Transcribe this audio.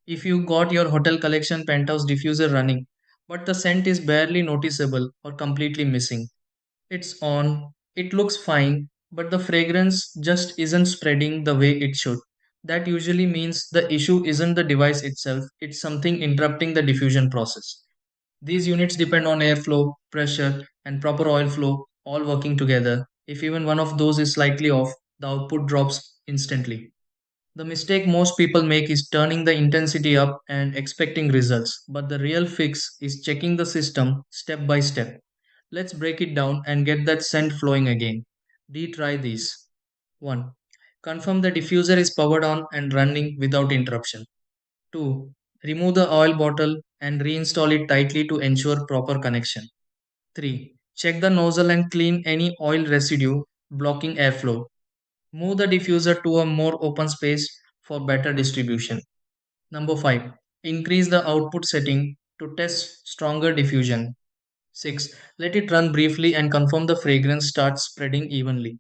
If you got your Hotel Collection Penthouse Diffuser running, but the scent is barely noticeable or completely missing, it's on, it looks fine, but the fragrance just isn't spreading the way it should. That usually means the issue isn't the device itself, it's something interrupting the diffusion process. These units depend on airflow, pressure, and proper oil flow all working together. If even one of those is slightly off, the output drops instantly. The mistake most people make is turning the intensity up and expecting results, but the real fix is checking the system step by step. Let's break it down and get that scent flowing again. Try these. 1. Confirm the diffuser is powered on and running without interruption. 2. Remove the oil bottle and reinstall it tightly to ensure proper connection. 3. Check the nozzle and clean any oil residue blocking airflow. Move the diffuser to a more open space for better distribution. Number 5. Increase the output setting to test stronger diffusion. 6. Let it run briefly and confirm the fragrance starts spreading evenly.